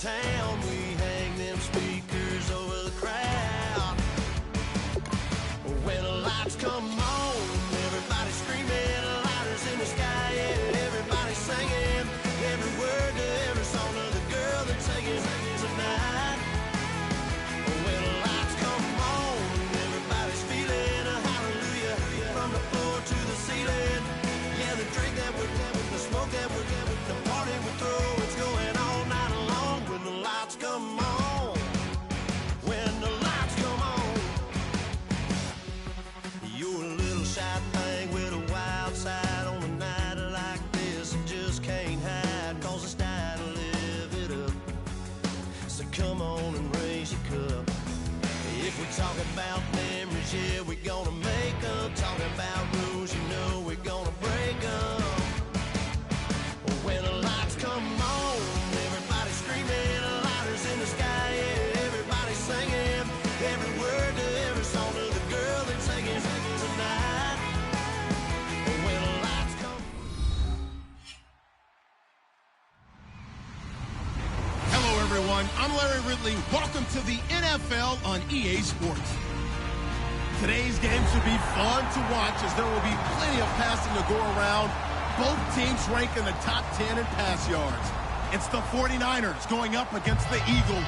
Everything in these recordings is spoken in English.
town. We hang them speakers over the crowd. When the lights come on, everybody's screaming, lighters in the sky, yeah, everybody's singing every word to every song of the girl they're taking tonight. When the lights come on, everybody's feeling a hallelujah from the floor to the ceiling. Yeah, the drink that we're getting, the smoke that we're getting, the party we throw, it's going all night long. When the lights come on, when the lights come on, you're a little shy thing with a wild side on a night like this. You just can't hide, cause it's time to live it up. So come on and raise your cup. If we talk about memories, yeah, we're gonna make them. Talking about rules, you know we're gonna break them. When the lights come on, everybody's screaming, lighters in the sky, yeah, everybody's singing every word to every song of the girl they're taking tonight. When the lights come. Hello, everyone. I'm Larry Ridley. Welcome to the NFL on EA Sports. Today's game should be fun to watch as there will be plenty of passing to go around. Both teams rank in the top 10 in pass yards. It's the 49ers going up against the Eagles.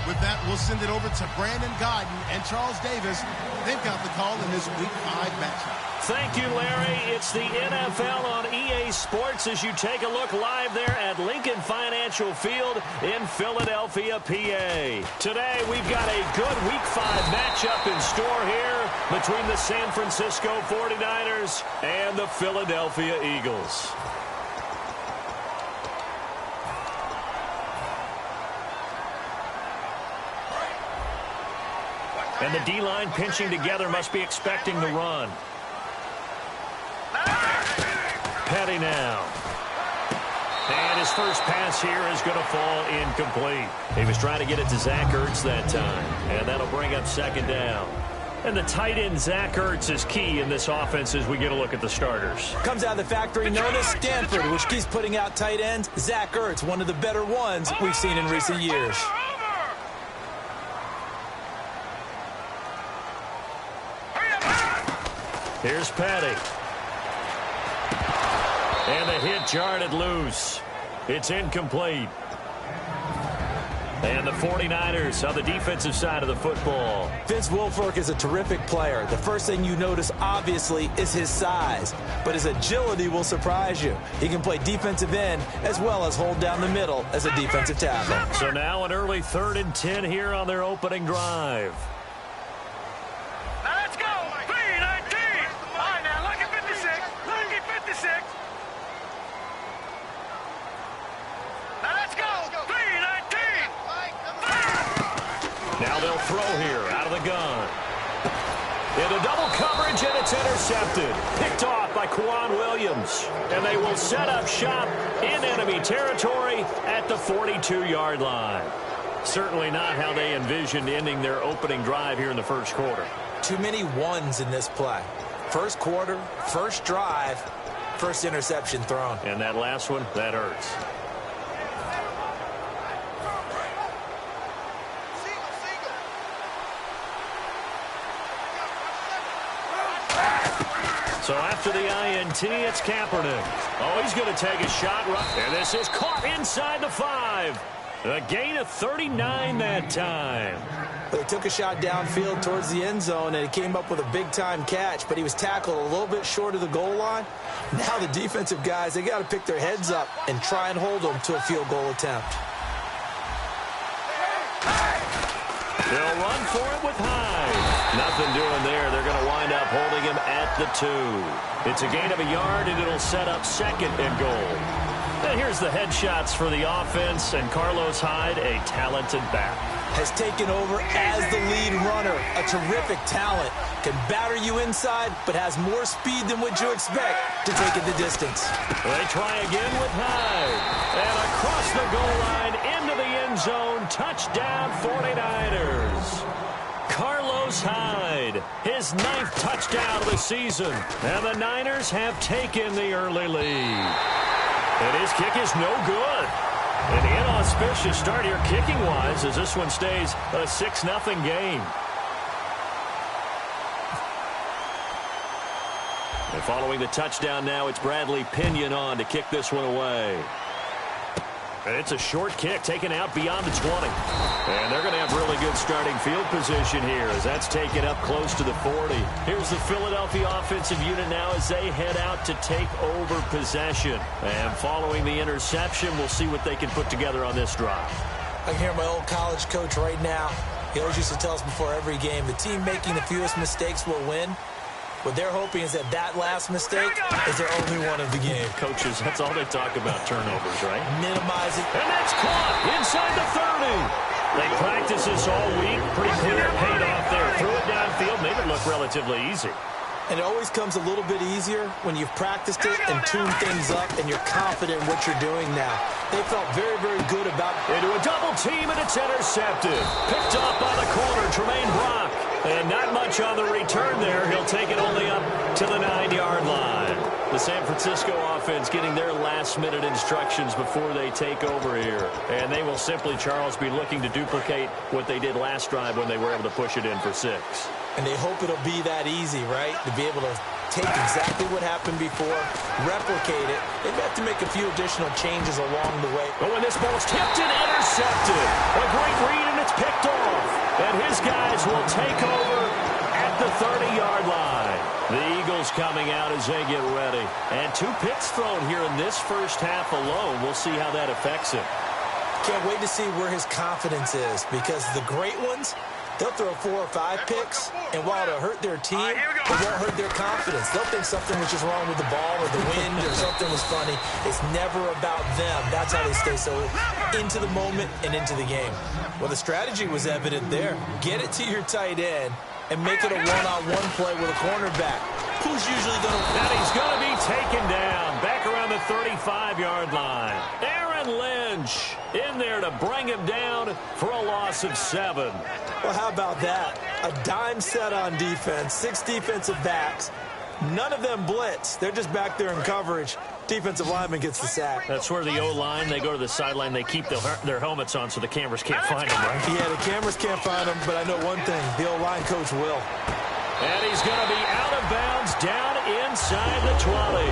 With that, we'll send it over to Brandon Godden and Charles Davis. They've got the call in this Week 5 matchup. Thank you, Larry. It's the NFL on EA Sports as you take a look live there at Lincoln Financial Field in Philadelphia, PA. Today, we've got a good Week 5 matchup in store here between the San Francisco 49ers and the Philadelphia Eagles. And the D-line pinching together must be expecting the run. Petty now. And his first pass here is going to fall incomplete. He was trying to get it to Zach Ertz that time. And that'll bring up second down. And the tight end, Zach Ertz, is key in this offense as we get a look at the starters. Comes out of the factory known as Stanford, which keeps putting out tight ends. Zach Ertz, one of the better ones we've seen in recent years. Here's Petty. And the hit jarred it loose. It's incomplete. And the 49ers on the defensive side of the football. Vince Wilfork is a terrific player. The first thing you notice, obviously, is his size. But his agility will surprise you. He can play defensive end as well as hold down the middle as a defensive tackle. So now an early 3rd and 10 here on their opening drive. Let's go! 3-19! All right, now, look at 56. Look at 56. Now, let's go! 3-19! Now they'll throw here out of the gun. Into double coverage, and it's intercepted. Picked off by Quan Williams. And they will set up shop in enemy territory at the 42-yard line. Certainly not how they envisioned ending their opening drive here in the first quarter. Too many ones in this play. First quarter, first drive, first interception thrown. And that last one, that hurts. So after the INT, it's Kaepernick. Oh, he's going to take a shot. And this is caught inside the 5. A gain of 39 that time. They took a shot downfield towards the end zone, and he came up with a big-time catch, but he was tackled a little bit short of the goal line. Now the defensive guys, they got to pick their heads up and try and hold them to a field goal attempt. They'll run for it with Hyde. Nothing doing there. They're going to wind up holding him at the 2. It's a gain of a yard, and it'll set up 2nd and goal. And here's the headshots for the offense, and Carlos Hyde, a talented back. Has taken over as the lead runner. A terrific talent. Can batter you inside, but has more speed than what you expect to take it the distance. They try again with Hyde. And across the goal line, into the end zone, touchdown 49ers. Carlos Hyde, his 9th touchdown of the season. And the Niners have taken the early lead. And his kick is no good. An inauspicious start here kicking-wise as this one stays a 6-0 game. And following the touchdown now, it's Bradley Pinion on to kick this one away. And it's a short kick taken out beyond the 20. And they're going to have really good starting field position here as that's taken up close to the 40. Here's the Philadelphia offensive unit now as they head out to take over possession. And following the interception, we'll see what they can put together on this drive. I can hear my old college coach right now. He always used to tell us before every game, the team making the fewest mistakes will win. What they're hoping is that last mistake is their only one of the game. Coaches, that's all they talk about, turnovers, right? Minimizing. And that's caught inside the 30. They practice this all week. Pretty clear paid off there. Threw it downfield, made it look relatively easy. And it always comes a little bit easier when you've practiced it and tuned things up and you're confident in what you're doing now. They felt very, very good about it. Into a double team, and it's intercepted. Picked off by the corner, Tremaine Brock. And not much on the return there. He'll take it only up to the 9-yard line. The San Francisco offense getting their last-minute instructions before they take over here. And they will simply, Charles, be looking to duplicate what they did last drive when they were able to push it in for 6. And they hope it'll be that easy, right? To be able to take exactly what happened before, replicate it. They may have to make a few additional changes along the way. Oh, and this ball's tipped and intercepted. A great read, and it's picked off. And his guys will take over at the 30-yard line. The Eagles coming out as they get ready. And 2 picks thrown here in this first half alone. We'll see how that affects him. Can't wait to see where his confidence is, because the great ones, they'll throw 4 or 5 picks, and while it'll hurt their team, it won't hurt their confidence. They'll think something was just wrong with the ball or the wind or something was funny. It's never about them. That's how they stay so into the moment and into the game. Well, the strategy was evident there. Get it to your tight end and make it a one-on-one play with a cornerback. Who's usually going to... And he's going to be taken down back around the 35-yard line. Aaron Lynch in there to bring him down for a loss of 7. Well, how about that? A dime set on defense, 6 defensive backs. None of them blitz. They're just back there in coverage. Defensive lineman gets the sack. That's where the O-line, they go to the sideline, they keep their helmets on so the cameras can't find them, right? Yeah, the cameras can't find them, but I know one thing. The O-line coach will. And he's going to be out of bounds down inside the 20.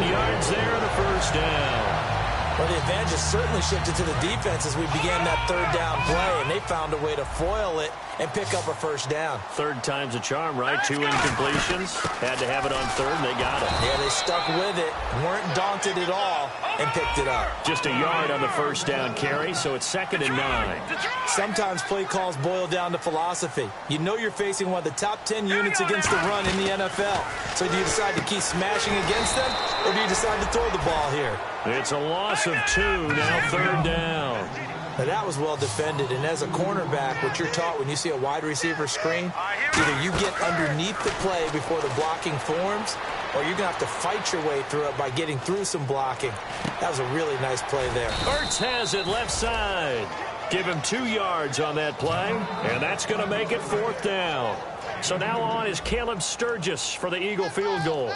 18 yards there and a first down. Well, the advantage has certainly shifted to the defense as we began that 3rd down play, and they found a way to foil it and pick up a first down. 3rd time's a charm, right? 2 incompletions. Had to have it on 3rd, and they got it. Yeah, they stuck with it, weren't daunted at all, and picked it up. Just a yard on the first down carry, so it's 2nd and 9. Sometimes play calls boil down to philosophy. You know you're facing one of the top 10 units against the run in the NFL. So do you decide to keep smashing against them, or do you decide to throw the ball here? It's a loss of 2, now 3rd down. Now that was well defended, and as a cornerback, what you're taught when you see a wide receiver screen, either you get underneath the play before the blocking forms, or you're going to have to fight your way through it by getting through some blocking. That was a really nice play there. Ertz has it left side. Give him 2 yards on that play, and that's going to make it 4th down. So now on is Caleb Sturgis for the Eagle field goal.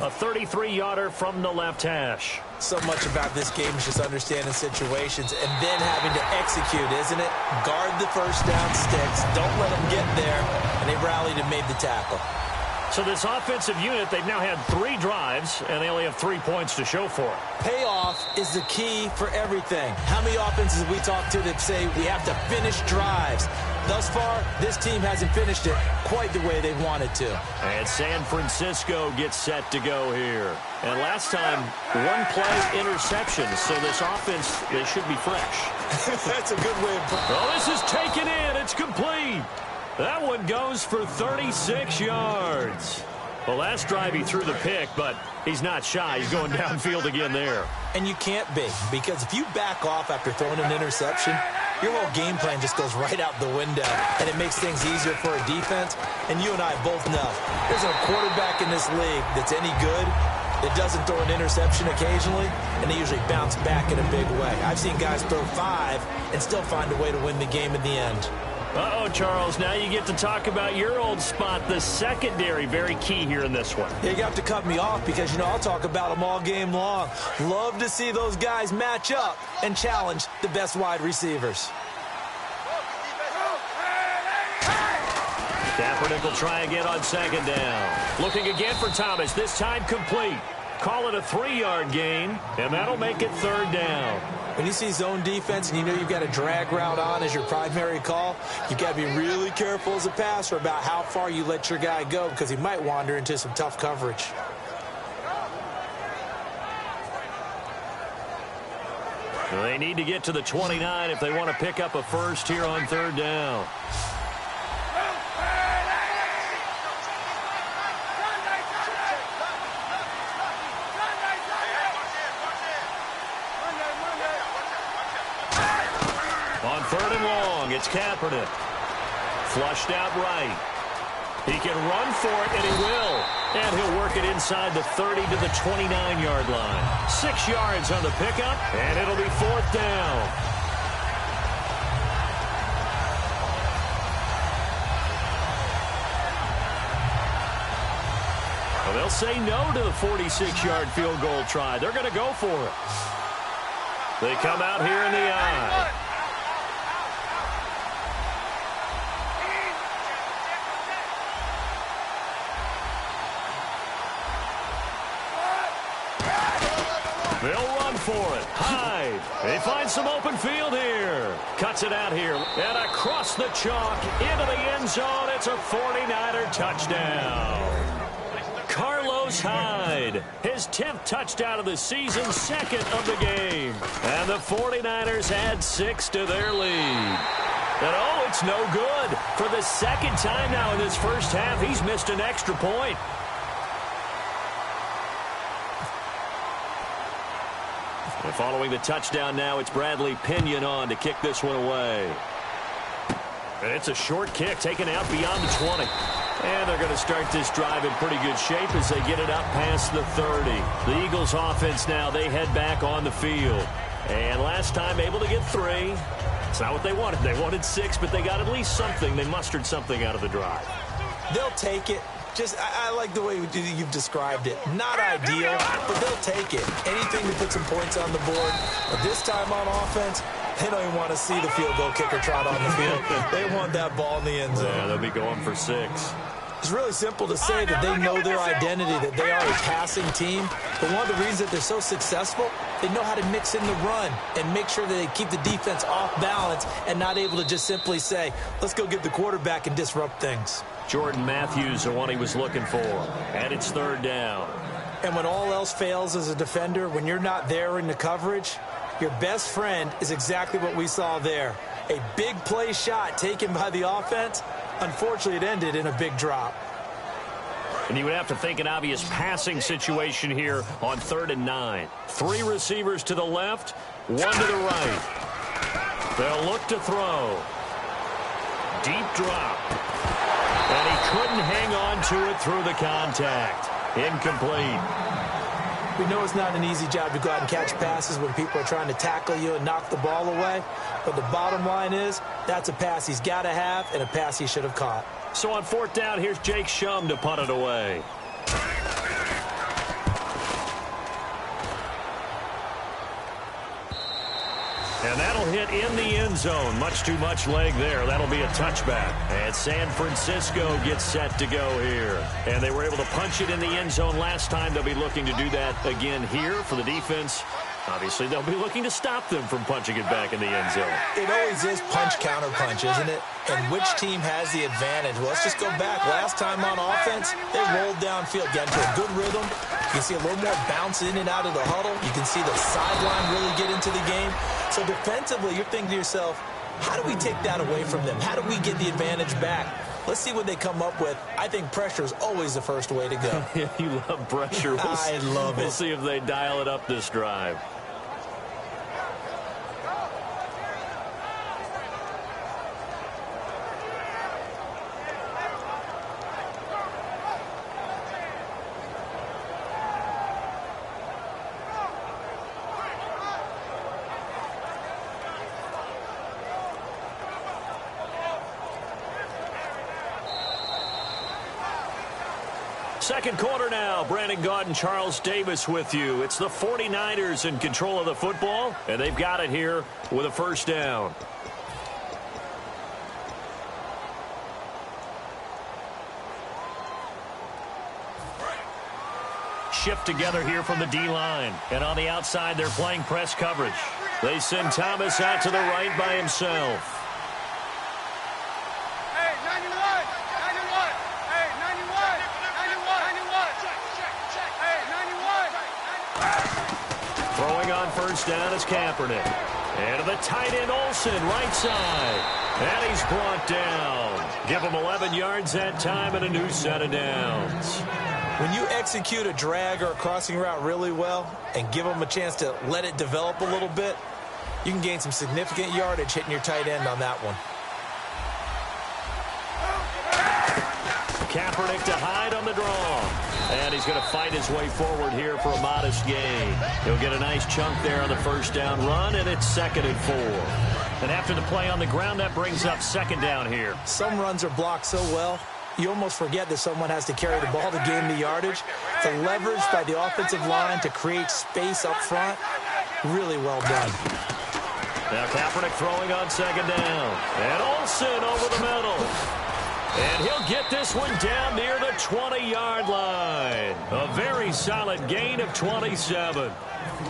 A 33-yarder from the left hash. So much about this game is just understanding situations and then having to execute, isn't it? Guard the first down sticks. Don't let them get there. And they rallied and made the tackle. So this offensive unit, they've now had 3 drives, and they only have 3 points to show for it. Payoff is the key for everything. How many offenses have we talked to that say we have to finish drives? Thus far, this team hasn't finished it quite the way they wanted to. And San Francisco gets set to go here. And last time, 1 play interception. So this offense, they should be fresh. That's a good way of putting it. Well, this is taken in. It's complete. That one goes for 36 yards. Well, last drive he threw the pick, but he's not shy. He's going downfield again there. And you can't be, because if you back off after throwing an interception, your whole game plan just goes right out the window, and it makes things easier for a defense. And you and I both know there's a quarterback in this league that's any good that doesn't throw an interception occasionally, and they usually bounce back in a big way. I've seen guys throw 5 and still find a way to win the game in the end. Uh-oh, Charles, now you get to talk about your old spot, the secondary. Very key here in this one. Yeah, you have to cut me off because, I'll talk about them all game long. Love to see those guys match up and challenge the best wide receivers. Kaepernick will try again on second down. Looking again for Thomas, this time complete. Call it a 3-yard gain, and that'll make it third down. When you see zone defense and you've got a drag route on as your primary call, you've got to be really careful as a passer about how far you let your guy go because he might wander into some tough coverage. They need to get to the 29 if they want to pick up a first here on third down. On third and long, it's Kaepernick. Flushed out right. He can run for it, and he will. And he'll work it inside the 30 to the 29-yard line. 6 yards on the pickup, and it'll be fourth down. Well, they'll say no to the 46-yard field goal try. They're going to go for it. They come out here in the eye. They'll run for it. Hyde. They find some open field here. Cuts it out here. And across the chalk into the end zone. It's a 49er touchdown. Carlos Hyde. His 10th touchdown of the season. 2nd of the game. And the 49ers add 6 to their lead. And oh, it's no good. For the 2nd time now in this first half, he's missed an extra point. And following the touchdown now, it's Bradley Pinion on to kick this one away. And it's a short kick taken out beyond the 20. And they're going to start this drive in pretty good shape as they get it up past the 30. The Eagles offense now, they head back on the field. And last time able to get 3. It's not what they wanted. They wanted 6, but they got at least something. They mustered something out of the drive. They'll take it. I like the way you've described it. Not ideal, but they'll take it. Anything to put some points on the board. But this time on offense, they don't even want to see the field goal kicker trot on the field. They want that ball in the end zone. Yeah, they'll be going for 6. It's really simple to say that they know their identity, that they are a passing team. But one of the reasons that they're so successful, they know how to mix in the run and make sure that they keep the defense off balance and not able to just simply say, let's go get the quarterback and disrupt things. Jordan Matthews, the one he was looking for. And it's third down. And when all else fails as a defender, when you're not there in the coverage, your best friend is exactly what we saw there. A big play shot taken by the offense. Unfortunately, it ended in a big drop. And you would have to think an obvious passing situation here on 3rd and 9. 3 receivers to the left, 1 to the right. They'll look to throw. Deep drop. And he couldn't hang on to it through the contact. Incomplete. We know it's not an easy job to go out and catch passes when people are trying to tackle you and knock the ball away. But the bottom line is, that's a pass he's got to have and a pass he should have caught. So on 4th down, here's Jake Shum to punt it away. And that'll hit in the end zone. Much too much leg there. That'll be a touchback. And San Francisco gets set to go here. And they were able to punch it in the end zone last time. They'll be looking to do that again here for the defense. Obviously, they'll be looking to stop them from punching it back in the end zone. It always is punch-counter-punch, isn't it? And which team has the advantage? Well, let's just go back. Last time on offense, they rolled downfield, got into a good rhythm. You can see a little more bounce in and out of the huddle. You can see the sideline really get into the game. So defensively, you're thinking to yourself, how do we take that away from them? How do we get the advantage back? Let's see what they come up with. I think pressure is always the first way to go. Yeah, you love pressure. I love it. We'll see if they dial it up this drive. second quarter now. Brandon Gaud and Charles Davis with you. It's the 49ers in control of the football, and they've got it here with a first down. Shift together here from the D-line. And on the outside, they're playing press coverage. They send Thomas out to the right by himself. Hey, 91! 91! Hey, 91! 91! 91! Hey, 91! Throwing on first down is Kaepernick. And to the tight end Olsen, right side. And he's brought down. Give him 11 yards that time and a new set of downs. When you execute a drag or a crossing route really well and give them a chance to let it develop a little bit, you can gain some significant yardage hitting your tight end on that one. Kaepernick to hide on the draw. And he's going to fight his way forward here for a modest gain. He'll get a nice chunk there on the first down run, and it's 2nd and 4. And after the play on the ground, that brings up 2nd down here. Some runs are blocked so well, you almost forget that someone has to carry the ball to gain the yardage. The leverage by the offensive line to create space up front, really well done. Now Kaepernick throwing on 2nd down. And Olsen over the middle. And he'll get this one down near the 20-yard line. A very solid gain of 27.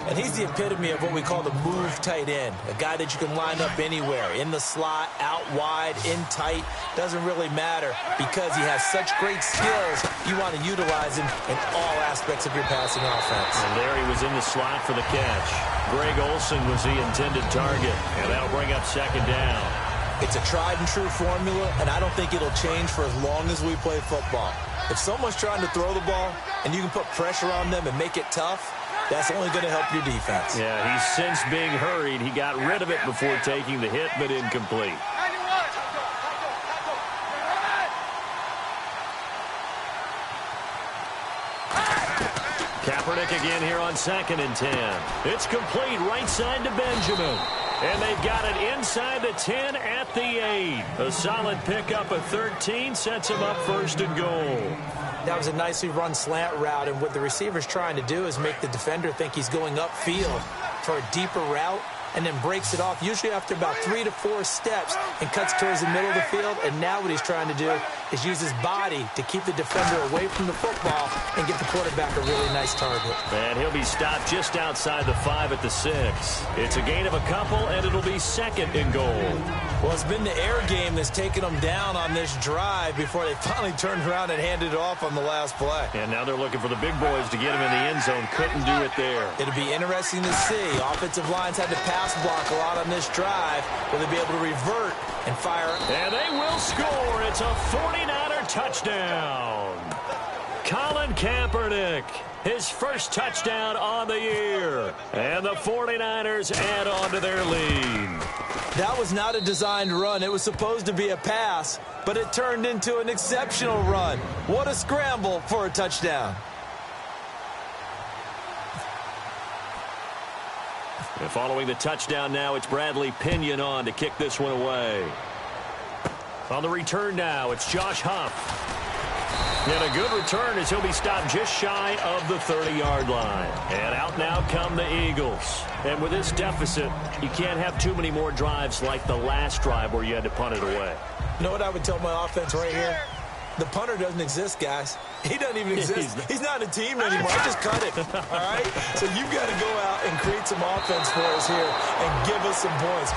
And he's the epitome of what we call the move tight end. A guy that you can line up anywhere, in the slot, out wide, in tight. Doesn't really matter because he has such great skills. You want to utilize him in all aspects of your passing offense. And there he was in the slot for the catch. Greg Olsen was the intended target. And that'll bring up 2nd down. It's a tried and true formula, and I don't think it'll change for as long as we play football. If someone's trying to throw the ball and you can put pressure on them and make it tough, that's only going to help your defense. Yeah, he's since being hurried. He got rid of it before taking the hit, but incomplete. Kaepernick again here on 2nd and 10. It's complete right side to Benjamin. And they've got it inside the 10 at the 8. A solid pickup of 13 sets him up 1st and goal. That was a nicely run slant route, and what the receiver's trying to do is make the defender think he's going upfield for a deeper route, and then breaks it off, usually after about 3 to 4 steps, and cuts towards the middle of the field. And now what he's trying to do is use his body to keep the defender away from the football and get the quarterback a really nice target. And he'll be stopped just outside the 5 at the 6. It's a gain of a couple, and it'll be 2nd and goal. Well, it's been the air game that's taken them down on this drive before they finally turned around and handed it off on the last play. And now they're looking for the big boys to get him in the end zone. Couldn't do it there. It'll be interesting to see. Offensive lines had to pass block a lot on this drive. Will they be able to revert and fire? And they will score. It's a 49er touchdown. Colin Kaepernick, his first touchdown on the year. And the 49ers add on to their lead. That was not a designed run. It was supposed to be a pass, but it turned into an exceptional run. What a scramble for a touchdown. And following the touchdown now, it's Bradley Pinion on to kick this one away. On the return now, it's Josh Huff. And a good return as he'll be stopped just shy of the 30-yard line. And out now come the Eagles. And with this deficit, you can't have too many more drives like the last drive where you had to punt it away. You know what I would tell my offense right here? The punter doesn't exist, guys. He doesn't even exist. He's not a team anymore. I just cut it, all right? So you've got to go out and create some offense for us here and give us some points.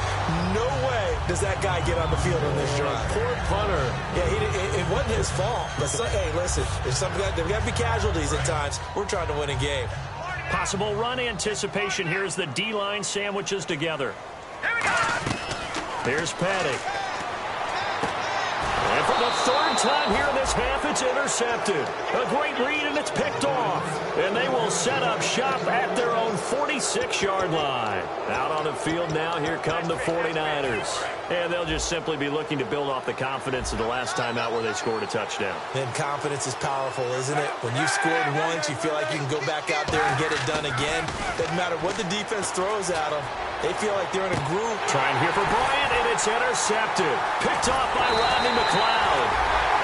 No way does that guy get on the field on this drive. Poor punter. Yeah, it wasn't his fault. But, hey, listen, there's got to be casualties at times. We're trying to win a game. Possible run anticipation. Here's the D-line sandwiches together. Here's Petty. And for the 3rd time here in this half, it's intercepted. A great read, and it's picked off. And they will set up shop at their own 46-yard line. Out on the field now, here come the 49ers. And they'll just simply be looking to build off the confidence of the last time out where they scored a touchdown. And confidence is powerful, isn't it? When you've scored once, you feel like you can go back out there and get it done again. Doesn't matter what the defense throws at them. They feel like they're in a groove. Trying here for Bryant, and it's intercepted. Picked off by Rodney McLeod.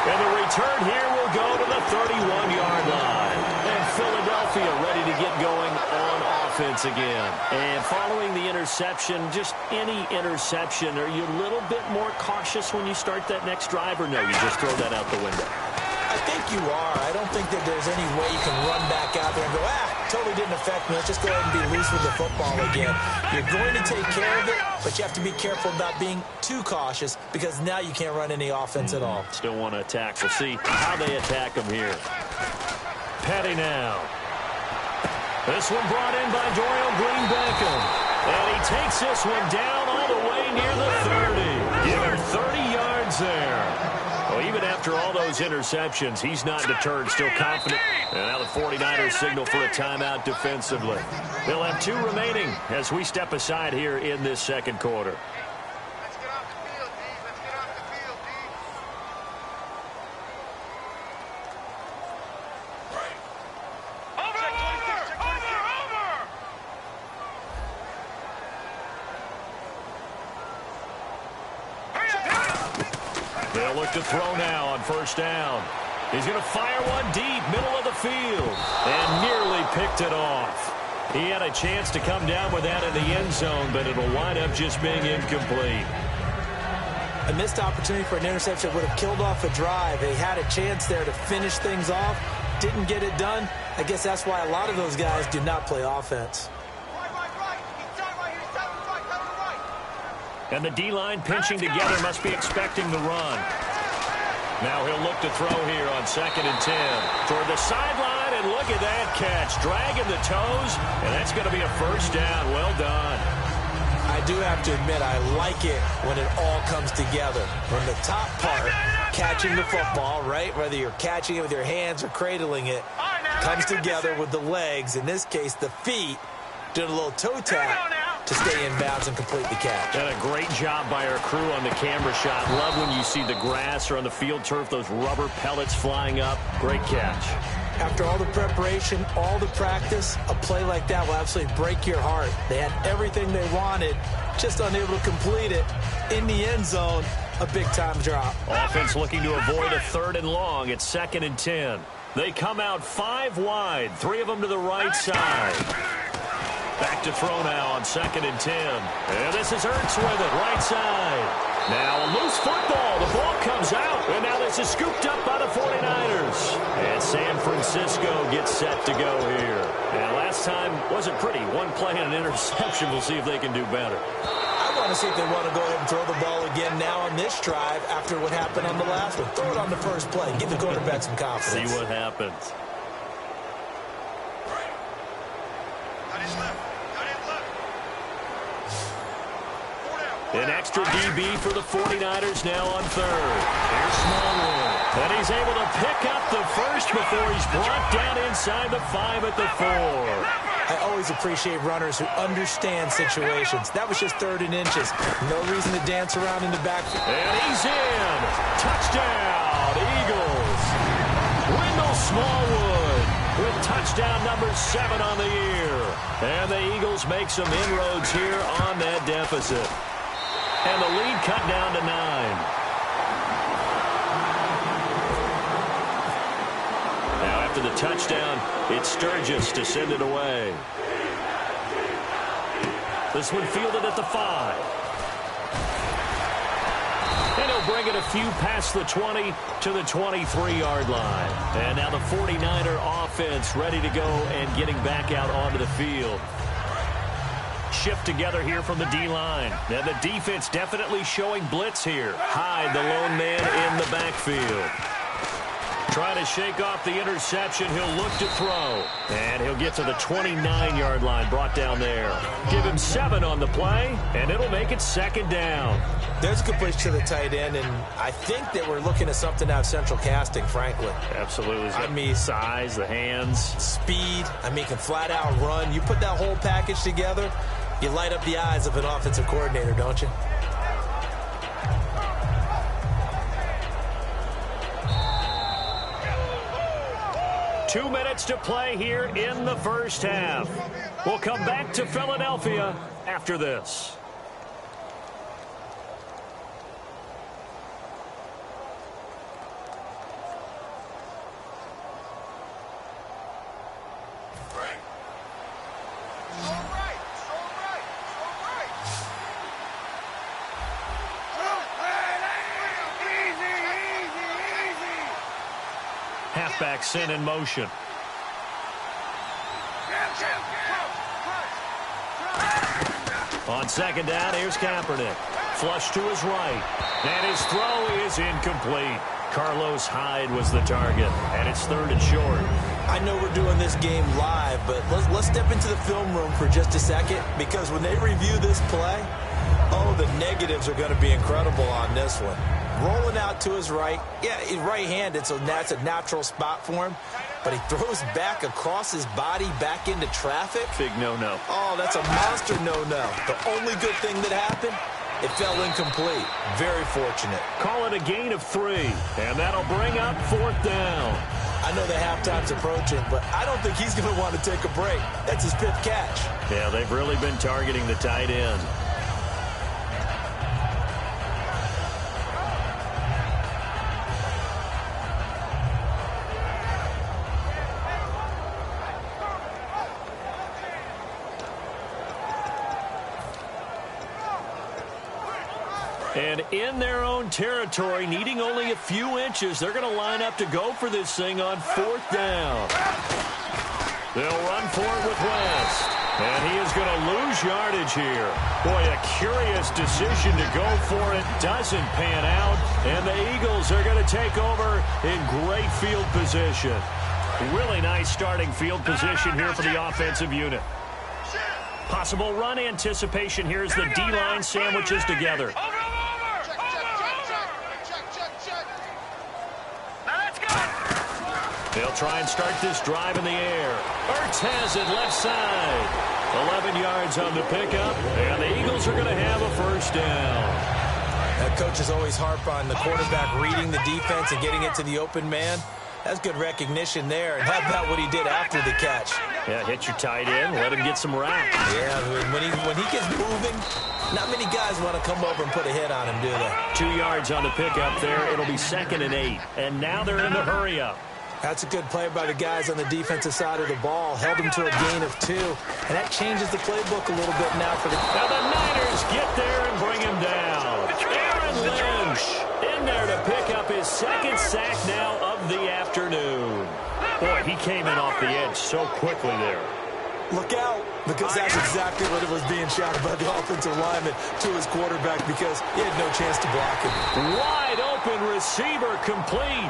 And the return here will go to the 31-yard line. And Philadelphia ready to get going on offense again. And following the interception, just any interception, are you a little bit more cautious when you start that next drive, or no, you just throw that out the window? I think you are. I don't think that there's any way you can run back out there and go, totally didn't affect me. Let's just go ahead and be loose with the football again. You're going to take care of it, but you have to be careful about being too cautious because now you can't run any offense at all. Still want to attack. We'll see how they attack them here. Petty now. This one brought in by Dorial Green-Beckham. And he takes this one down all the way near the 30. Give him 30 yards there. Well, even after all those interceptions, he's not deterred, still confident. And now the 49ers signal for a timeout defensively. They'll have 2 remaining as we step aside here in this second quarter. Let's get off the field, D. Let's get off the field, D. They'll look to throw now on first down. He's going to fire one deep, middle of the field, and nearly picked it off. He had a chance to come down with that in the end zone, but it'll wind up just being incomplete. A missed opportunity for an interception would have killed off a drive. They had a chance there to finish things off, didn't get it done. I guess that's why a lot of those guys do not play offense. And the D-line pinching together must be expecting the run. Now he'll look to throw here on 2nd and 10. Toward the sideline, and look at that catch. Dragging the toes, and that's going to be a first down. Well done. I do have to admit, I like it when it all comes together. When the top part, catching the football, right, whether you're catching it with your hands or cradling it, comes together with the legs, in this case the feet, doing a little toe tap to stay in bounds and complete the catch. And a great job by our crew on the camera shot. Love when you see the grass or on the field turf, those rubber pellets flying up. Great catch. After all the preparation, all the practice, a play like that will absolutely break your heart. They had everything they wanted, just unable to complete it. In the end zone, a big-time drop. Offense looking to avoid a 3rd and long. It's 2nd and 10. They come out 5 wide, 3 of them to the right side. Back to throw now on 2nd and 10. And this is Ertz with it, right side. Now a loose football. The ball comes out. And now this is scooped up by the 49ers. And San Francisco gets set to go here. And last time wasn't pretty. One play and an interception. We'll see if they can do better. I want to see if they want to go ahead and throw the ball again now on this drive after what happened on the last one. Throw it on the first play. Give the quarterback some confidence. See what happens. An extra DB for the 49ers now on 3rd. Here's Smallwood. And he's able to pick up the first before he's brought down inside the 5 at the 4. I always appreciate runners who understand situations. That was just 3rd and inches. No reason to dance around in the backfield. And he's in. Touchdown, Eagles. Wendell Smallwood with touchdown number 7 on the year. And the Eagles make some inroads here on that deficit. And the lead cut down to 9. Now after the touchdown, it's Sturgis to send it away. This one fielded at the 5. And he'll bring it a few past the 20 to the 23-yard line. And now the 49er offense ready to go and getting back out onto the field. Shift together here from the D-line. Now the defense definitely showing blitz here. Hyde, the lone man in the backfield. Trying to shake off the interception. He'll look to throw. And he'll get to the 29-yard line, brought down there. Give him 7 on the play, and it'll make it 2nd down. There's a good push to the tight end, and I think that we're looking at something out of central casting, frankly. Absolutely. I mean, size, the hands. Speed. I mean, can flat out run. You put that whole package together, you light up the eyes of an offensive coordinator, don't you? Two minutes to play here in the first half. We'll come back to Philadelphia after this. Halfback sent in motion. On second down, here's Kaepernick. Flush to his right. And his throw is incomplete. Carlos Hyde was the target, and it's 3rd and short. I know we're doing this game live, but let's step into the film room for just a second, because when they review this play, oh, the negatives are going to be incredible on this one. Rolling out to his right. Yeah, he's right-handed, so that's a natural spot for him. But he throws back across his body back into traffic. Big no-no. Oh, that's a monster no-no. The only good thing that happened, it fell incomplete. Very fortunate. Call it a gain of 3, and that'll bring up 4th down. I know the halftime's approaching, but I don't think he's going to want to take a break. That's his 5th catch. Yeah, they've really been targeting the tight end. And in their own territory, needing only a few inches, they're going to line up to go for this thing on 4th down. They'll run for it with West. And he is going to lose yardage here. Boy, a curious decision to go for it. Doesn't pan out. And the Eagles are going to take over in great field position. Really nice starting field position here for the offensive unit. Possible run anticipation here as the D-line sandwiches together. They'll try and start this drive in the air. Ertz has it left side. 11 yards on the pickup, and the Eagles are going to have a 1st down. That coaches always harp on the quarterback reading the defense and getting it to the open man. That's good recognition there. And how about what he did after the catch? Yeah, hit your tight end, let him get some wraps. Yeah, when he gets moving, not many guys want to come over and put a hit on him, do they? 2 yards on the pickup there. It'll be 2nd and 8. And now they're in the hurry-up. That's a good play by the guys on the defensive side of the ball. Held them to a gain of 2. And that changes the playbook a little bit now for the... Now the Niners get there and bring him down. Aaron Lynch in there to pick up his 2nd sack now of the afternoon. Boy, he came in off the edge so quickly there. Look out, because that's exactly what it was being shouted by the offensive lineman to his quarterback, because he had no chance to block him. Wide open receiver complete.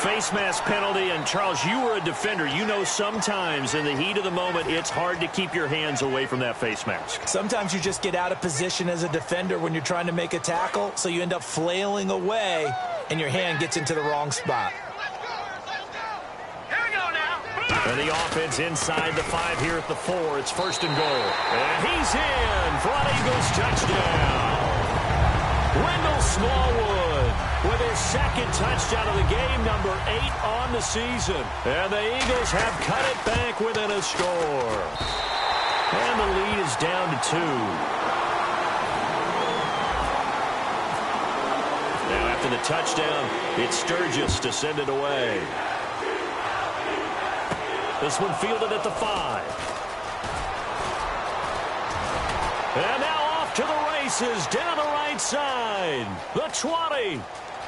Face mask penalty, and Charles, you were a defender. You know sometimes in the heat of the moment, it's hard to keep your hands away from that face mask. Sometimes you just get out of position as a defender when you're trying to make a tackle, so you end up flailing away, and your hand gets into the wrong spot. Here we go now. And the offense inside the 5 here at the 4. It's 1st and goal. And he's in for an Eagles touchdown. Wendell Smallwood with his 2nd touchdown of the game, number 8 on the season. And the Eagles have cut it back within a score. And the lead is down to 2. Now after the touchdown, it's Sturgis to send it away. This one fielded at the 5. And now off to the races down the right side. The 20.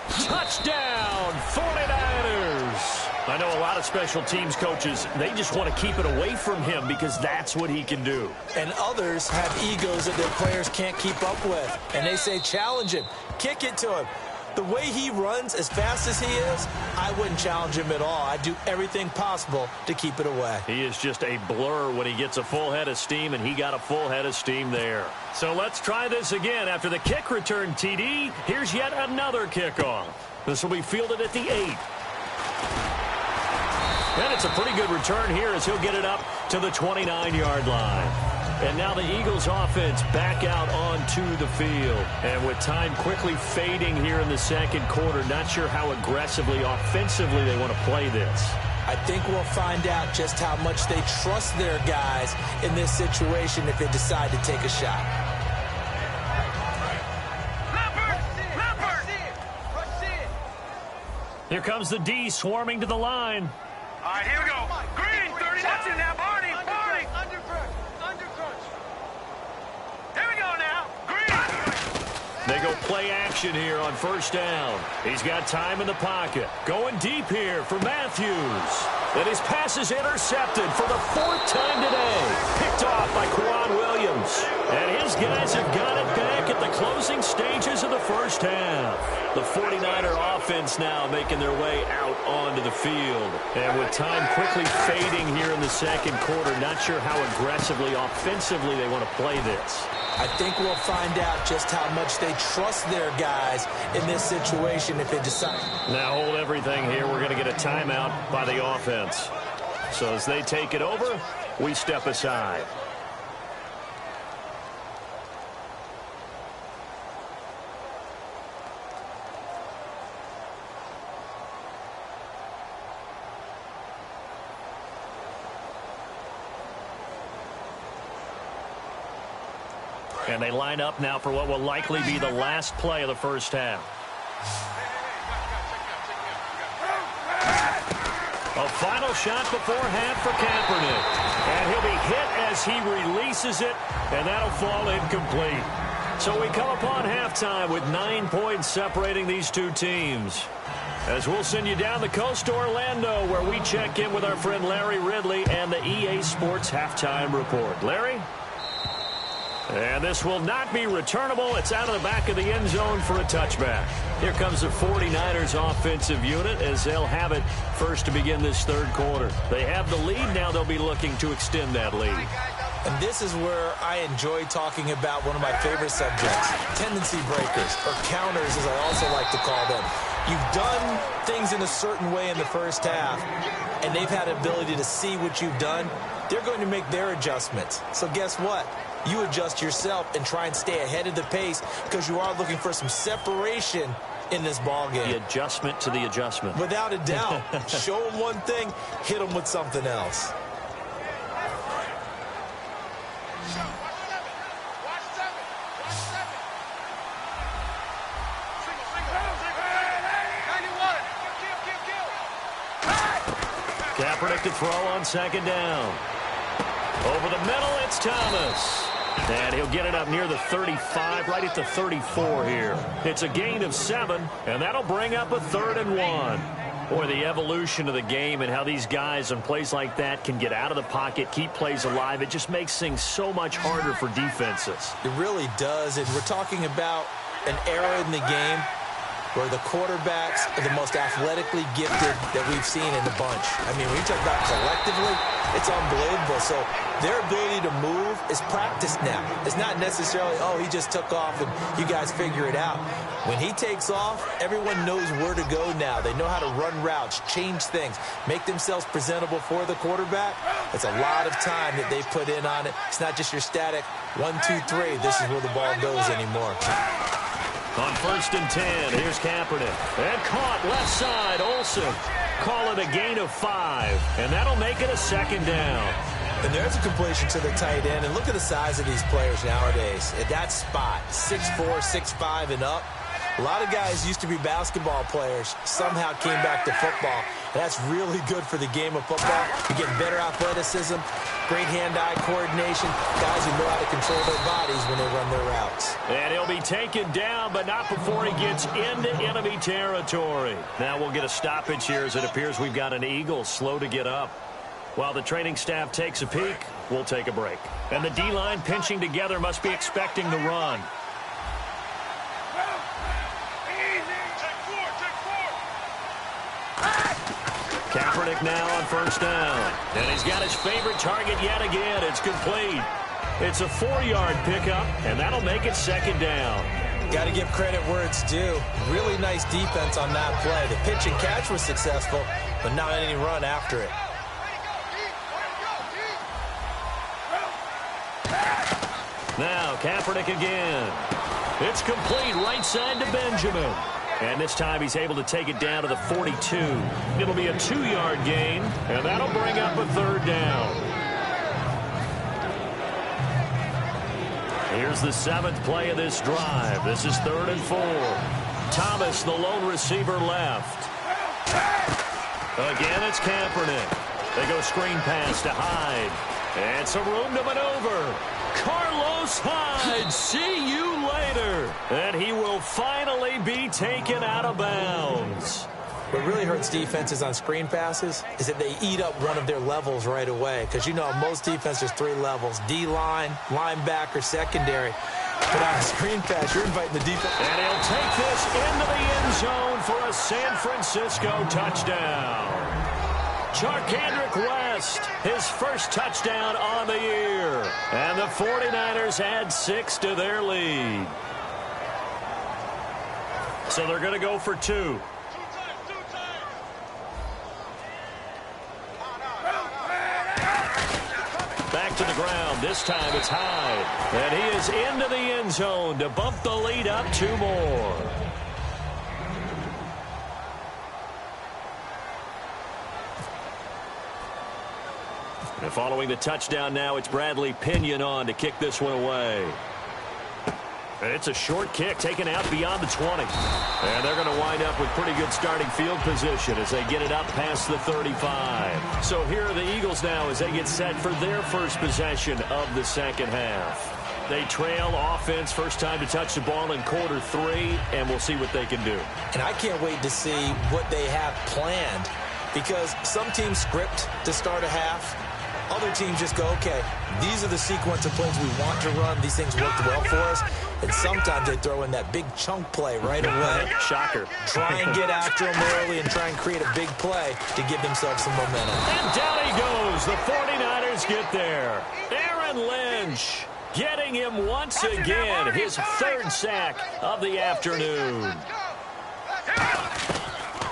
Touchdown, 49ers. I know a lot of special teams coaches, they just want to keep it away from him because that's what he can do. And others have egos that their players can't keep up with. And they say, challenge him, kick it to him. The way he runs as fast as he is, I wouldn't challenge him at all. I'd do everything possible to keep it away. He is just a blur when he gets a full head of steam, and he got a full head of steam there. So let's try this again. After the kick return TD, here's yet another kickoff. This will be fielded at the 8. And it's a pretty good return here as he'll get it up to the 29-yard line. And now the Eagles offense back out onto the field. And with time quickly fading here in the 2nd quarter, not sure how aggressively, offensively they want to play this. I think we'll find out just how much they trust their guys in this situation if they decide to take a shot. Here comes the D swarming to the line. All right, here we go. Green, 30, that's in now. Barney. Here we go now. Green. They go play action here on first down. He's got time in the pocket. Going deep here for Matthews. And his pass is intercepted for the 4th time today. Picked off by Quan Williams. And his guys have got it back at the closing stages of the first half. The 49er offense now making their way out onto the field. And with time quickly fading here in the second quarter, not sure how aggressively, offensively they want to play this. I think we'll find out just how much they trust their guys in this situation if they decide. Now hold everything here. We're going to get a timeout by the offense. So as they take it over, we step aside. And they line up now for what will likely be the last play of the first half. A final shot before half for Kaepernick. And he'll be hit as he releases it, and that'll fall incomplete. So we come upon halftime with 9 points separating these two teams. As we'll send you down the coast to Orlando, where we check in with our friend Larry Ridley and the EA Sports Halftime Report. Larry? And this will not be returnable. It's out of the back of the end zone for a touchback. Here comes the 49ers offensive unit as they'll have it first to begin this third quarter. They have the lead. Now they'll be looking to extend that lead. And this is where I enjoy talking about one of my favorite subjects, tendency breakers, or counters as I also like to call them. You've done things in a certain way in the first half, and they've had the ability to see what you've done. They're going to make their adjustments. So guess what? You adjust yourself and try and stay ahead of the pace because you are looking for some separation in this ball game. The adjustment to the adjustment. Without a doubt. Show them one thing, hit them with something else. Kaepernick to throw on second down. Over the middle, it's Thomas. And he'll get it up near the 35, right at the 34 here. It's a gain of 7, and that'll bring up a 3rd and 1. Boy, the evolution of the game and how these guys on plays like that can get out of the pocket, keep plays alive, it just makes things so much harder for defenses. It really does, and we're talking about an era in the game where the quarterbacks are the most athletically gifted that we've seen in the bunch. I mean, when you talk about collectively, it's unbelievable. So their ability to move is practiced now. It's not necessarily, oh, he just took off and you guys figure it out. When he takes off, everyone knows where to go now. They know how to run routes, change things, make themselves presentable for the quarterback. It's a lot of time that they put in on it. It's not just your static 1, 2, 3. This is where the ball goes anymore. On 1st and 10, here's Kaepernick. And caught left side, Olsen. Call it a gain of 5, and that'll make it a 2nd down. And there's a completion to the tight end. And look at the size of these players nowadays. At that spot, 6'4", 6'5", and up. A lot of guys used to be basketball players, somehow came back to football. And that's really good for the game of football. You're getting better athleticism, great hand-eye coordination, guys who know how to control their bodies when they run their routes. And he'll be taken down, but not before he gets into enemy territory. Now we'll get a stoppage here as it appears we've got an Eagle slow to get up. While the training staff takes a peek, we'll take a break. And the D-line pinching together must be expecting the run. Kaepernick now on 1st down. And he's got his favorite target yet again. It's complete. It's a 4-yard pickup, and that'll make it 2nd down. Got to give credit where it's due. Really nice defense on that play. The pitch and catch was successful, but not any run after it. Now Kaepernick again. It's complete right side to Benjamin. And this time he's able to take it down to the 42. It'll be a 2-yard gain, and that'll bring up a 3rd down. Here's the 7th play of this drive. This is 3rd and 4. Thomas, the lone receiver, left. Again, it's Kaepernick. They go screen pass to Hyde. And some room to maneuver. Carlos Hyde, see you later. And he will finally be taken out of bounds. What really hurts defenses on screen passes is that they eat up one of their levels right away. Because you know, most defense there's 3 levels: D-line, linebacker, secondary. But on a screen pass, you're inviting the defense. And he'll take this into the end zone for a San Francisco touchdown. Charkandrick West, his first touchdown on the year. And the 49ers add 6 to their lead. So they're going to go for 2. Back to the ground. This time it's Hyde. And he is into the end zone to bump the lead up 2 more. And following the touchdown now, it's Bradley Pinion on to kick this one away. And it's a short kick taken out beyond the 20. And they're going to wind up with pretty good starting field position as they get it up past the 35. So here are the Eagles now as they get set for their first possession of the second half. They trail offense, first time to touch the ball in quarter 3, and we'll see what they can do. And I can't wait to see what they have planned, because some teams script to start a half. Other teams just go, okay, these are the sequence of plays we want to run. These things worked well for us. And sometimes they throw in that big chunk play right away. Shocker. Try and get after them early and try and create a big play to give themselves some momentum. And down he goes. The 49ers get there. Aaron Lynch getting him once again. His 3rd sack of the afternoon.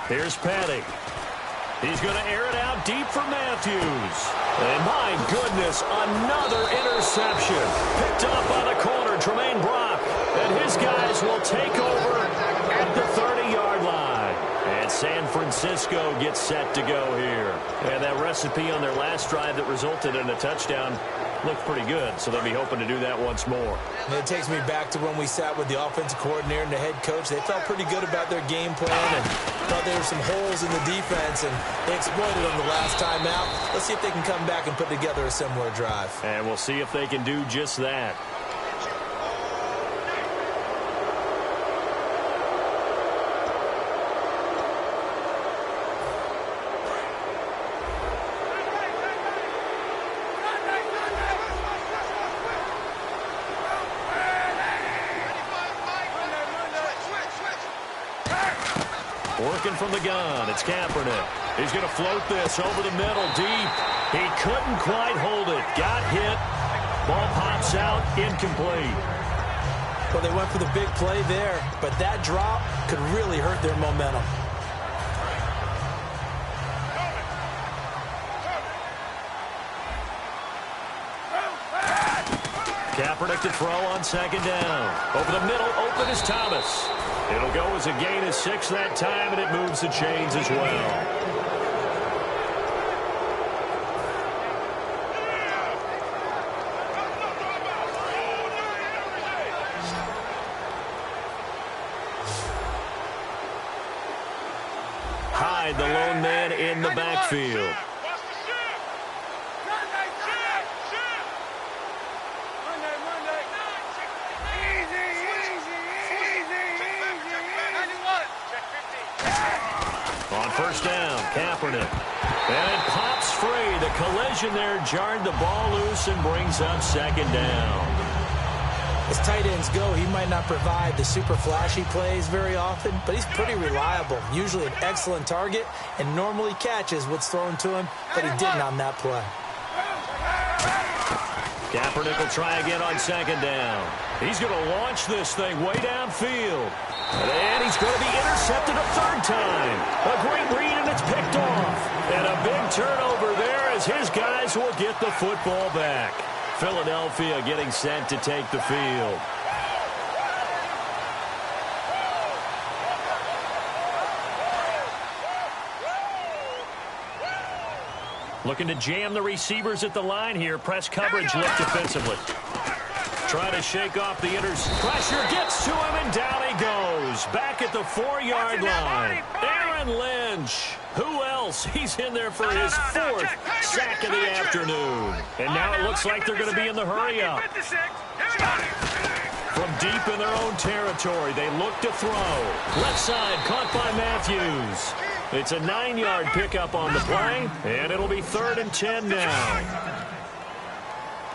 Here's Petty. He's going to air it out deep for Matthews. And my goodness, another interception. Picked up by the corner, Tremaine Brock. And his guys will take over at the 30-yard line. And San Francisco gets set to go here. And that recipe on their last drive that resulted in a touchdown looked pretty good, so they'll be hoping to do that once more. And it takes me back to when we sat with the offensive coordinator and the head coach. They felt pretty good about their game plan and thought there were some holes in the defense, and they exploited them the last time out. Let's see if they can come back and put together a similar drive. And we'll see if they can do just that. Working from the gun, it's Kaepernick. He's going to float this over the middle, deep. He couldn't quite hold it. Got hit. Ball pops out, incomplete. Well, they went for the big play there, but that drop could really hurt their momentum. Kaepernick to throw on 2nd down. Over the middle, open is Thomas. It'll go as a gain of 6 that time, and it moves the chains as well. Hyde, the lone man in the backfield. On 1st down, Kaepernick. And it pops free. The collision there jarred the ball loose and brings up 2nd down. As tight ends go, he might not provide the super flashy plays very often, but he's pretty reliable. Usually an excellent target and normally catches what's thrown to him, but he didn't on that play. Kaepernick will try again on 2nd down. He's going to launch this thing way downfield. And he's going to be intercepted a 3rd time. A great read, and it's picked off. And a big turnover there as his guys will get the football back. Philadelphia getting set to take the field. Looking to jam the receivers at the line here. Press coverage look defensively. Trying to shake off the pressure, gets to him, and down he goes. Back at the 4-yard line. Aaron Lynch. Who else else. He's in there for his fourth sack of the afternoon. And now it looks like they're going to be in the hurry-up. From deep in their own territory, they look to throw. Left side, caught by Matthews. It's a 9-yard pickup on the play, and it'll be 3rd and 10 now.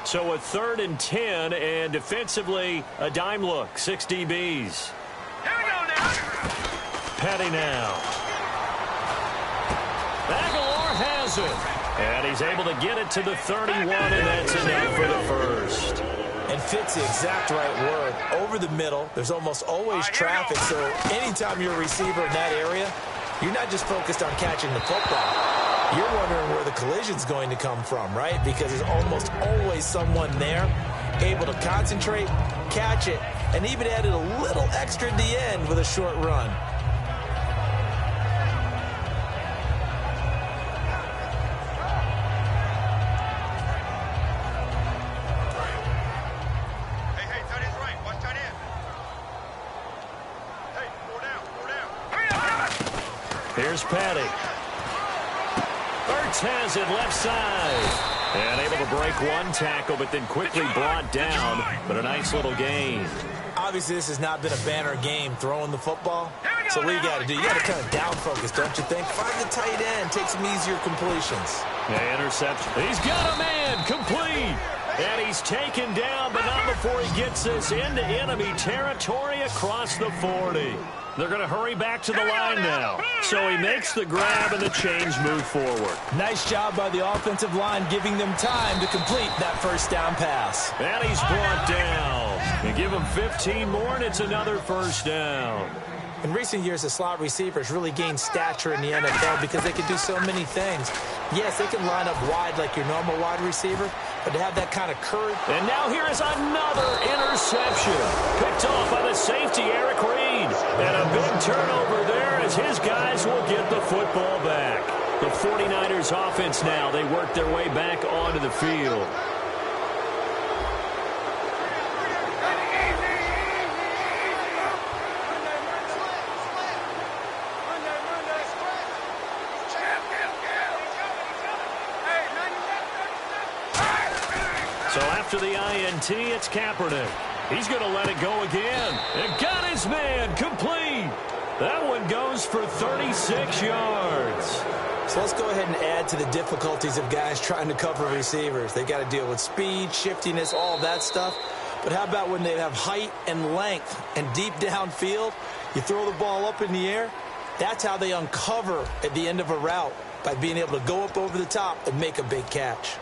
So a 3rd and 10, and defensively, a dime look, 6 DBs. Here we go now. Petty now. Aguilar has it. And he's able to get it to the 31, and that's enough for the first. And fits the exact right word. Over the middle, there's almost always traffic, so anytime you're a receiver in that area, you're not just focused on catching the football. You're wondering where the collision's going to come from, right? Because there's almost always someone there able to concentrate, catch it, and even added a little extra at the end with a short run. Here's Petty. Ertz has it left side. And able to break one tackle, but then quickly brought down. But a nice little gain. Obviously, this has not been a banner game throwing the football. So what you got to do? You got to kind of down focus, don't you think? Find the tight end. Take some easier completions. Yeah, interception. He's got a man. Complete. And he's taken down, but not before he gets this into enemy territory across the 40. They're going to hurry back to the line now. So he makes the grab and the chains move forward. Nice job by the offensive line giving them time to complete that first down pass. And he's brought down. You give him 15 more, and it's another first down. In recent years, the slot receivers really gained stature in the NFL because they can do so many things. Yes, they can line up wide like your normal wide receiver, but to have that kind of courage. And now here is another interception. Picked off by the safety, Eric Reed. And a big turnover there as his guys will get the football back. The 49ers offense now, they work their way back onto the field. So after the INT, it's Kaepernick. He's going to let it go again. And got his man complete. That one goes for 36 yards. So let's go ahead and add to the difficulties of guys trying to cover receivers. They got to deal with speed, shiftiness, all that stuff. But how about when they have height and length and deep downfield? You throw the ball up in the air. That's how they uncover at the end of a route, by being able to go up over the top and make a big catch.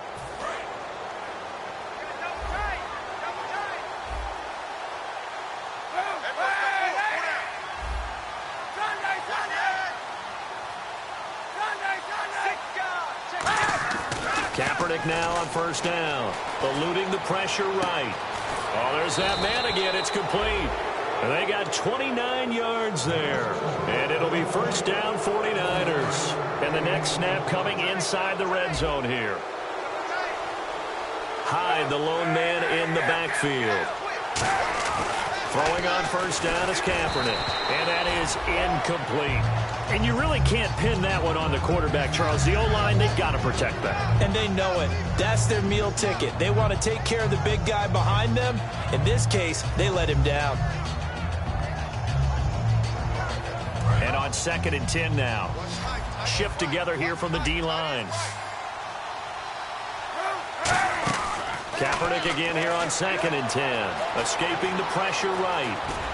Kaepernick now on first down. Eluding the pressure right. Oh, there's that man again. It's complete. And they got 29 yards there. And it'll be first down 49ers. And the next snap coming inside the red zone here. Hyde, the lone man in the backfield. Throwing on first down is Kaepernick. And that is incomplete. And you really can't pin that one on the quarterback, Charles. The O-line, they've got to protect that. And they know it. That's their meal ticket. They want to take care of the big guy behind them. In this case, they let him down. And on 2nd and 10 now. Shift together here from the D-line. Kaepernick again here on 2nd and 10. Escaping the pressure right.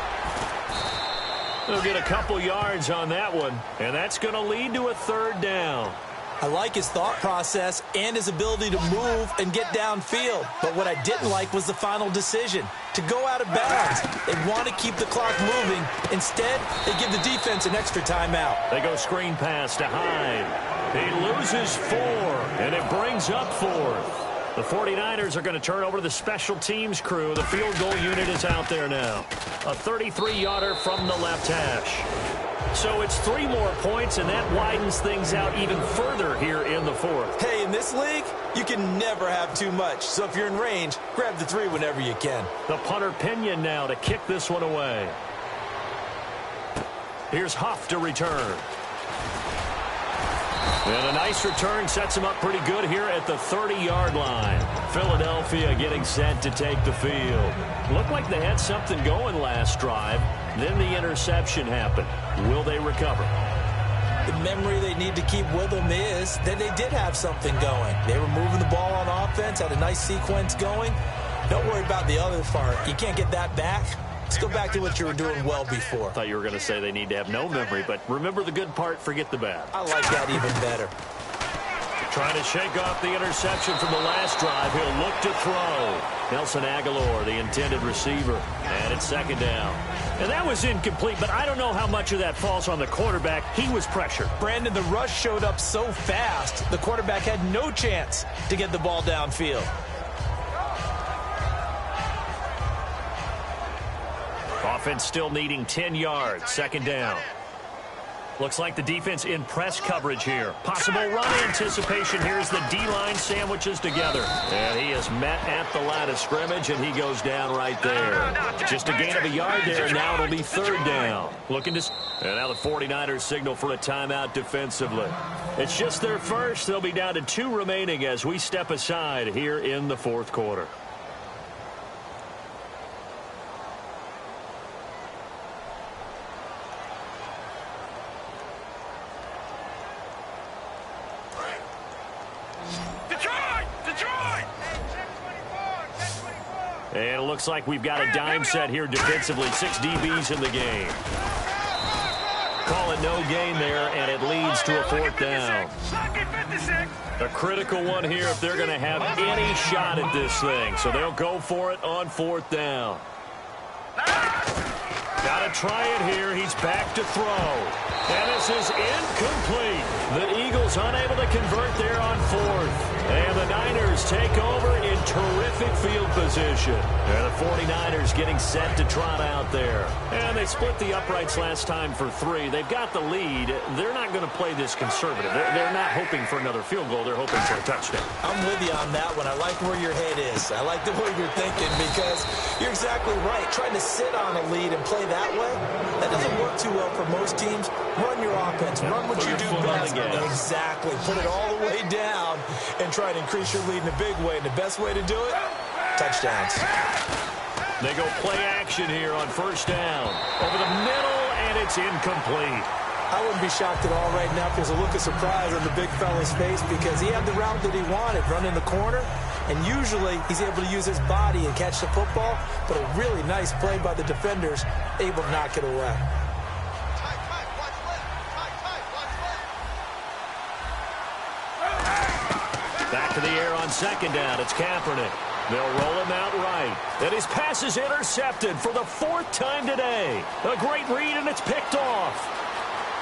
They'll get a couple yards on that one, and that's going to lead to a third down. I like his thought process and his ability to move and get downfield. But what I didn't like was the final decision, to go out of bounds. They want to keep the clock moving. Instead, they give the defense an extra timeout. They go screen pass to Hyde. He loses 4, and it brings up 4th. The 49ers are going to turn over to the special teams crew. The field goal unit is out there now. A 33-yarder from the left hash. So it's 3 more points, and that widens things out even further here in the 4th. Hey, in this league, you can never have too much. So if you're in range, grab the 3 whenever you can. The punter Pinion now to kick this one away. Here's Huff to return. And a nice return sets him up pretty good here at the 30-yard line. Philadelphia getting set to take the field. Looked like they had something going last drive. Then the interception happened. Will they recover? The memory they need to keep with them is that they did have something going. They were moving the ball on offense, had a nice sequence going. Don't worry about the other part. You can't get that back. Let's go back to what you were doing well before. I thought you were going to say they need to have no memory, but remember the good part, forget the bad. I like that even better. Trying to shake off the interception from the last drive. He'll look to throw. Nelson Aguilar, the intended receiver. And it's second down. And that was incomplete, but I don't know how much of that falls on the quarterback. He was pressured. Brandon, the rush showed up so fast, the quarterback had no chance to get the ball downfield. Offense still needing 10 yards. Second down. Looks like the defense in press coverage here. Possible run anticipation. Here's the D-line sandwiches together. And he is met at the line of scrimmage, and he goes down right there. Just a gain of a yard there. Now it'll be third down. Looking to... And now the 49ers signal for a timeout defensively. It's just their first. They'll be down to 2 remaining as we step aside here in the fourth quarter. And it looks like we've got a dime set here defensively. 6 DBs in the game. Call it no gain there, and it leads to a fourth down. A critical one here if they're going to have any shot at this thing. So they'll go for it on fourth down. Got to try it here. He's back to throw. And this is incomplete. The Eagles unable to convert there on fourth. And the Niners take over in terrific field position. And the 49ers getting set to trot out there. And they split the uprights last time for 3. They've got the lead. They're not going to play this conservative. They're not hoping for another field goal. They're hoping for a touchdown. I'm with you on that one. I like where your head is. I like the way you're thinking because you're exactly right. Trying to sit on a lead and play that way, that doesn't work too well for most teams. Run your offense. Run what you do best. Exactly. Put it all the way down and try to increase your lead in a big way. And the best way to do it, touchdowns. They go play action here on first down. Over the middle, and it's incomplete. I wouldn't be shocked at all right now if there's a look of surprise on the big fella's face because he had the route that he wanted, running the corner. And usually he's able to use his body and catch the football. But a really nice play by the defenders, able to knock it away. Back to the air on second down. It's Kaepernick. They'll roll him out right. And his pass is intercepted for the 4th time today. A great read, and it's picked off.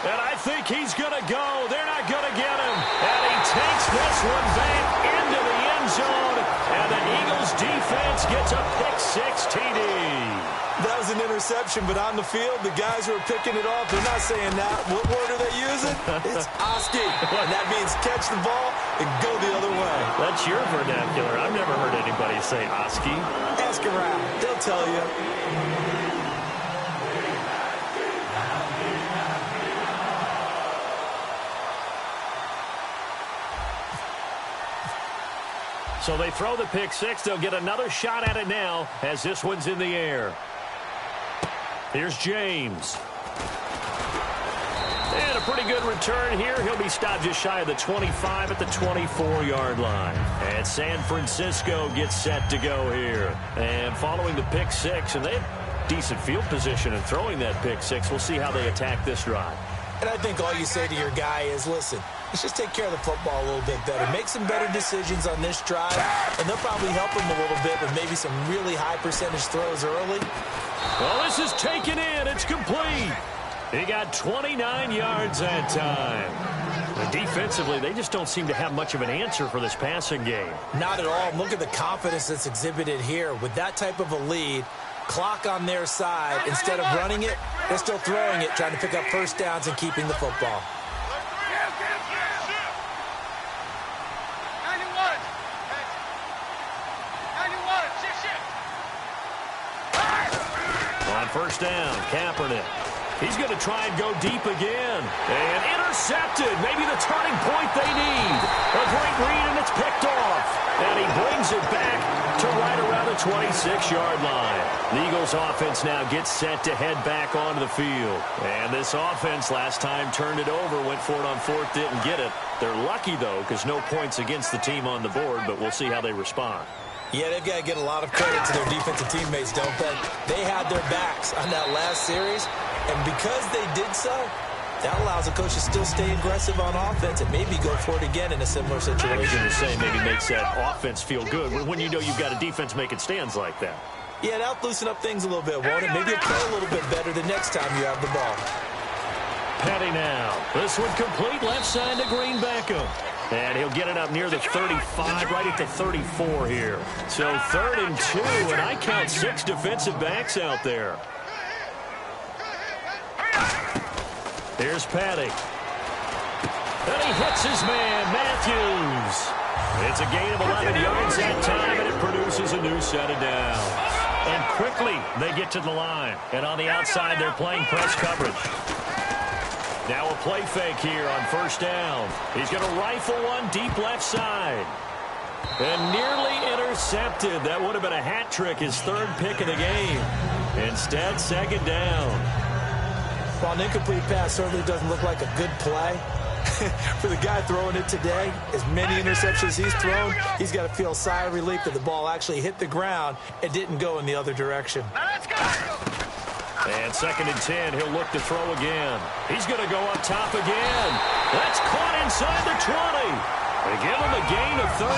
And I think he's going to go. They're not going to get him. And he takes this one back into the end zone. And the Eagles defense gets a pick-6 TD. That was an interception, but on the field, the guys who are picking it off, they're not saying that. What word are they using? It's Oski. And that means catch the ball and go the other way. That's your vernacular. I've never heard anybody say Oski. Ask around. They'll tell you. So they throw the pick-6. They'll get another shot at it now as this one's in the air. Here's James. And a pretty good return here. He'll be stopped just shy of the 25 at the 24-yard line. And San Francisco gets set to go here. And following the pick-6, and they have decent field position in throwing that pick-6. We'll see how they attack this drive. And I think all you say to your guy is, listen, let's just take care of the football a little bit better. Make some better decisions on this drive, and they'll probably help him a little bit with maybe some really high percentage throws early. Well, this is taken in. It's complete. He got 29 yards that time. And defensively, they just don't seem to have much of an answer for this passing game. Not at all. Look at the confidence that's exhibited here. With that type of a lead, clock on their side, instead of running it, they're still throwing it, trying to pick up first downs and keeping the football. On first down, Kaepernick. He's going to try and go deep again. And intercepted. Maybe the turning point they need. A great read, and it's picked off. And he brings it back to right around the 26-yard line. The Eagles offense now gets set to head back onto the field. And this offense last time turned it over, went for it on fourth, didn't get it. They're lucky, though, because no points against the team on the board, but we'll see how they respond. Yeah, they've got to get a lot of credit to their defensive teammates, don't they? They had their backs on that last series, and because they did so, that allows the coach to still stay aggressive on offense and maybe go for it again in a similar situation. I was going to say, maybe makes that offense feel good when you know you've got a defense making stands like that. Yeah, that'll loosen up things a little bit, won't it? Maybe you'll play a little bit better the next time you have the ball. Petty now. This one complete left side to Green Beckham. And he'll get it up near the 35, right at the 34 here. So 3rd and 2, and I count 6 defensive backs out there. Here's Petty. And he hits his man, Matthews. It's a gain of 11 yards that time, and it produces a new set of downs. And quickly, they get to the line. And on the outside, they're playing press coverage. Now a play fake here on 1st down. He's going to rifle one deep left side. And nearly intercepted. That would have been a hat trick, his 3rd pick of the game. Instead, 2nd down. While an incomplete pass certainly doesn't look like a good play, for the guy throwing it today, as many interceptions he's thrown, he's got to feel a sigh of relief that the ball actually hit the ground and didn't go in the other direction. Now let's go. And 2nd and 10, he'll look to throw again. He's going to go up top again. That's caught inside the 20. They give him a gain of 38.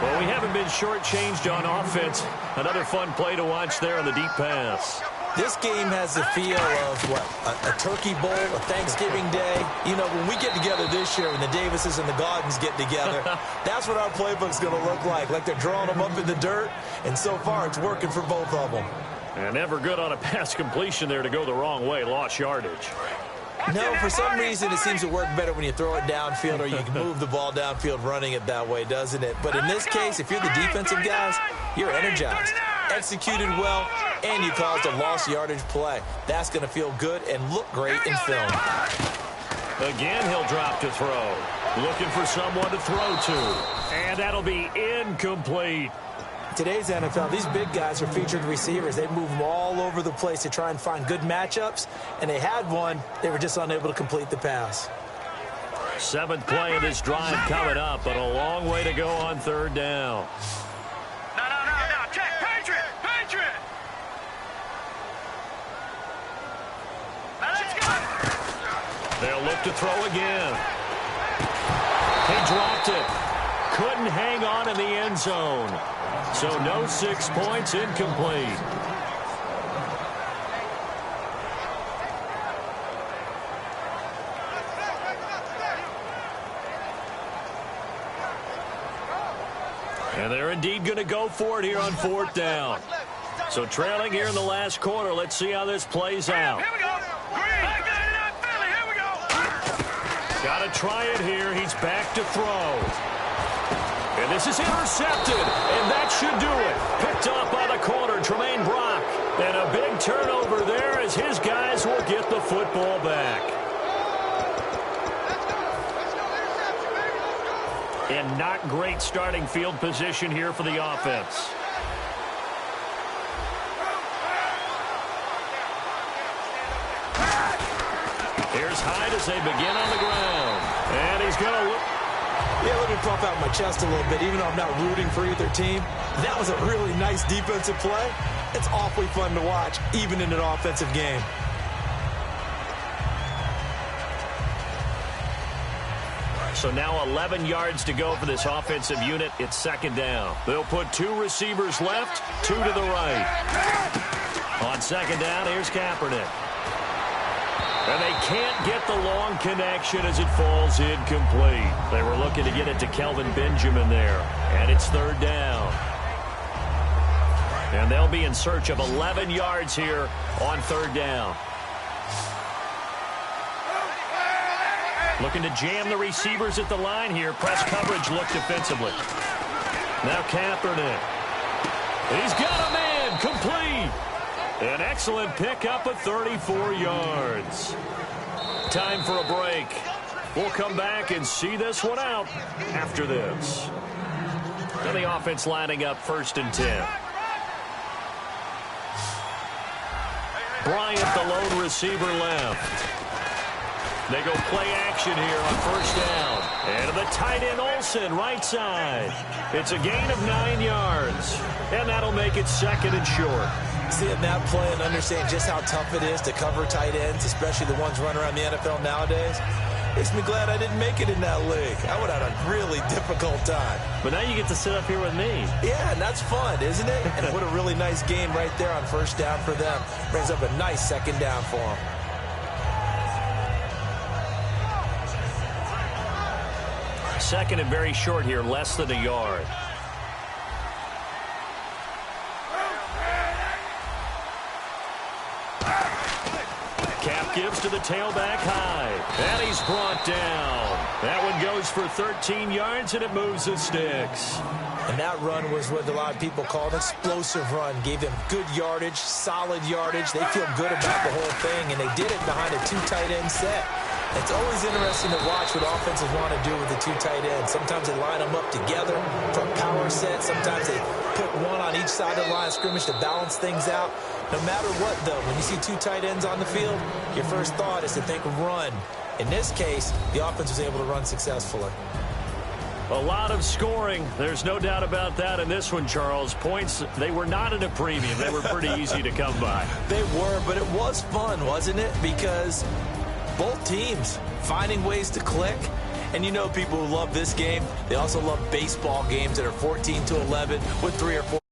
Well, we haven't been shortchanged on offense. Another fun play to watch there on the deep pass. This game has the feel of, what, a turkey bowl, a Thanksgiving day. You know, when we get together this year, when the Davises and the Gaudens get together, that's what our playbook's going to look like they're drawing them up in the dirt, and so far it's working for both of them. And never good on a pass completion there to go the wrong way, lost yardage. No, for some reason it seems to work better when you throw it downfield or you can move the ball downfield running it that way, doesn't it? But in this case, if you're the defensive guys, you're energized, executed well, and you caused a lost yardage play. That's going to feel good and look great in film. Again, he'll drop to throw. Looking for someone to throw to. And that'll be incomplete. Today's NFL, these big guys are featured receivers. They move them all over the place to try and find good matchups, and they had one. They were just unable to complete the pass. 7th play of this drive coming up, but a long way to go on 3rd down. No. Check. Patriot. Now let's go. They'll look to throw again. He dropped it. Couldn't hang on in the end zone. So no 6 points, incomplete. And they're indeed going to go for it here on 4th down. So trailing here in the last quarter. Let's see how this plays out. Here we go. Philly. Here we go. Got to try it here. He's back to throw. And this is intercepted, and that should do it. Picked off by the corner, Tremaine Brock. And a big turnover there as his guys will get the football back. And not great starting field position here for the offense. Here's Hyde as they begin on the ground. And he's going to look. Yeah, let me puff out my chest a little bit. Even though I'm not rooting for either team, that was a really nice defensive play. It's awfully fun to watch, even in an offensive game. So now 11 yards to go for this offensive unit. It's 2nd down. They'll put 2 receivers left, 2 to the right. On 2nd down, here's Kaepernick. And they can't get the long connection as it falls incomplete. They were looking to get it to Kelvin Benjamin there. And it's 3rd down. And they'll be in search of 11 yards here on 3rd down. Looking to jam the receivers at the line here. Press coverage look defensively. Now Kaepernick. He's got a man complete. An excellent pickup of 34 yards. Time for a break. We'll come back and see this one out after this. And the offense lining up 1st and 10. Bryant, the lone receiver, left. They go play action here on 1st down. And to the tight end, Olsen, right side. It's a gain of 9 yards. And that'll make it 2nd and short. Seeing that play and understand just how tough it is to cover tight ends, especially the ones running around the NFL nowadays, makes me glad I didn't make it in that league. I would have had a really difficult time. But now you get to sit up here with me. Yeah, and that's fun, isn't it? And what a really nice game right there on 1st down for them. Brings up a nice 2nd down for them. Second and very short here, less than a yard. Cap gives to the tailback high. And he's brought down. That one goes for 13 yards, and it moves the sticks. And that run was what a lot of people call an explosive run. Gave them good yardage, solid yardage. They feel good about the whole thing, and they did it behind a 2 tight end set. It's always interesting to watch what offenses want to do with the 2 tight ends. Sometimes they line them up together for a power set. Sometimes they put one on each side of the line of scrimmage to balance things out. No matter what, though, when you see 2 tight ends on the field, your first thought is to think run. In this case, the offense was able to run successfully. A lot of scoring. There's no doubt about that in this one, Charles. Points, they were not at a premium. They were pretty easy to come by. They were, but it was fun, wasn't it? Because both teams finding ways to click. And you know people who love this game, they also love baseball games that are 14-11 with 3 or 4.